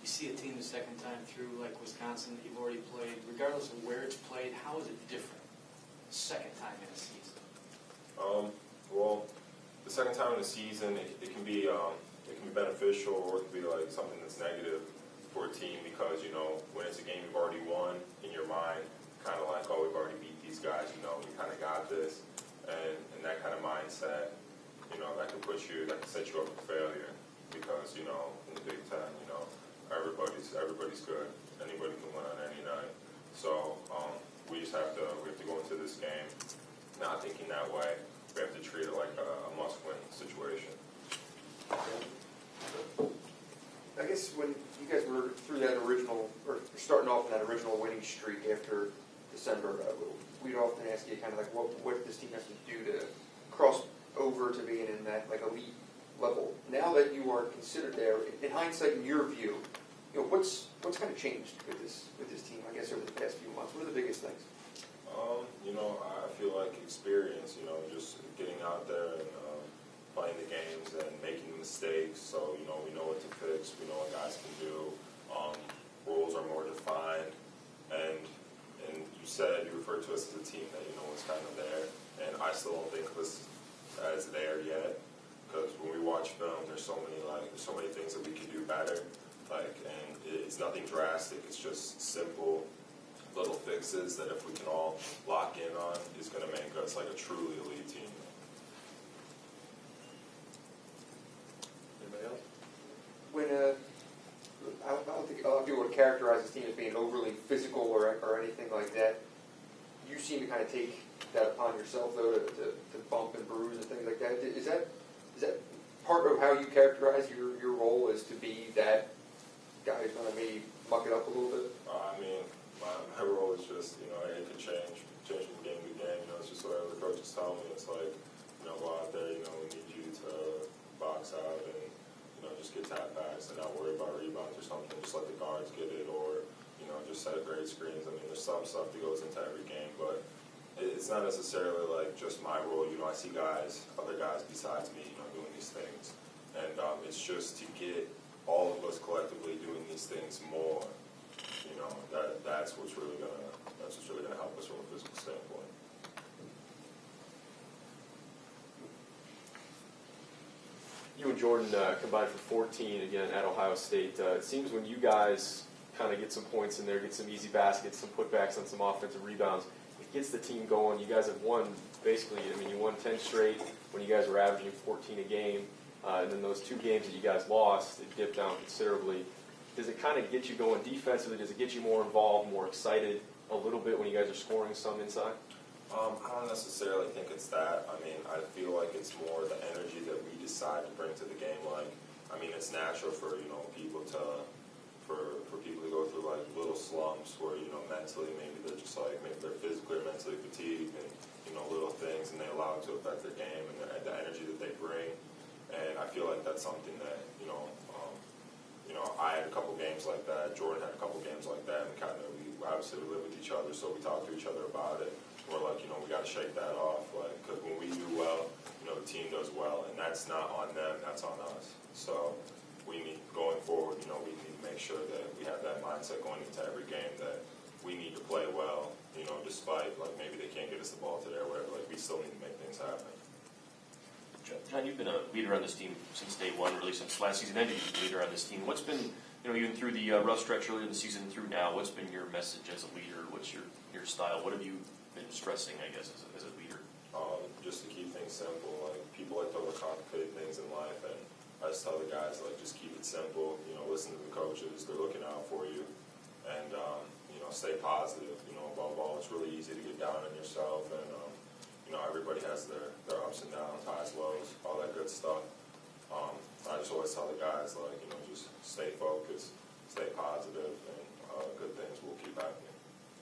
see a team the second time through, like Wisconsin, that you've already played, regardless of where it's played, how is it different second time in a season? Well, the second time in a season, it can be beneficial, or it can be like something that's negative for a team, because when it's a game you've already won, in your mind, kind of like, oh, we've already beat these guys, we kind of got this, and that kind of mindset, that can set you up for failure, because in the Big Ten, everybody's good, anybody can win on any night, so we have to go into this game not thinking that way. We have to treat it like a must-win situation. I guess when you guys were through that original, or starting off in that original winning streak after December, we'd often ask you kind of like what this team has to do to cross over to being in that like elite level. Now that you are considered there, in hindsight, in your view, what's kind of changed with this team? I guess over the past few months, what are the biggest things? I feel like experience. Just getting out there and playing the games and making mistakes. So we know what to fix. We know what guys can do. Rules are more defined, and you referred to us as a team that was kind of there, and I still don't think of us as there yet, because when we watch film, there's so many things that we can do better. And it's nothing drastic. It's just simple little fixes that if we can all lock in on, is going to make us like a truly elite team. Anybody else? When I don't think a lot of people would characterize this team as being overly physical or anything like that. You seem to kind of take that upon yourself, though, to bump and bruise and things like that. Is that part of how you characterize your role, is to be that guy who's going to maybe muck it up a little bit? My role is just, it can change from game to game. It's just whatever the coaches tell me. It's like, go out there, we need you to box out and, just get tap backs and not worry about rebounds or something. Just let the guards get it, or, just set great screens. There's some stuff that goes into every game, but it's not necessarily like just my role. I see other guys besides me, doing these things. And it's just to get all of us collectively doing these things more. That's what's really gonna help us from a physical standpoint. You and Jordan combined for 14 again at Ohio State. It seems when you guys kind of get some points in there, get some easy baskets, some putbacks on some offensive rebounds, it gets the team going. You guys have won basically. You won 10 straight when you guys were averaging 14 a game, and then those two games that you guys lost, it dipped down considerably. Does it kind of get you going defensively? Does it get you more involved, more excited a little bit when you guys are scoring some inside? I don't necessarily think it's that. I feel like it's more the energy that we decide to bring to the game. It's natural for people to go through like little slumps where mentally maybe they're just maybe they're physically or mentally fatigued, and little things, and they allow it to affect their game and the energy that they bring. And I feel like that's something that I had a couple games like that. Jordan had a couple games like that, and we obviously live with each other, so we talk to each other about it. We're like, we got to shake that off, because when we do well, the team does well, and that's not on them, that's on us. So we need, going forward, we need to make sure that we have that mindset going into every game, that we need to play well, despite maybe they can't get us the ball today or whatever. We still need to make things happen. Jon, you've been a leader on this team since day one, really since last season ended. You've been a leader on this team. What's been, even through the rough stretch earlier in the season through now, what's been your message as a leader? What's your style? What have you been stressing, I guess, as a leader? Just to keep things simple. People like to overcomplicate things in life, and I just tell the guys, just keep it simple. Listen to the coaches. They're looking out for you. And, stay positive. Above all, it's really easy to get down on yourself, and, everybody has their ups and downs, highs, lows, all that good stuff. I just always tell the guys, just stay focused, stay positive, and good things will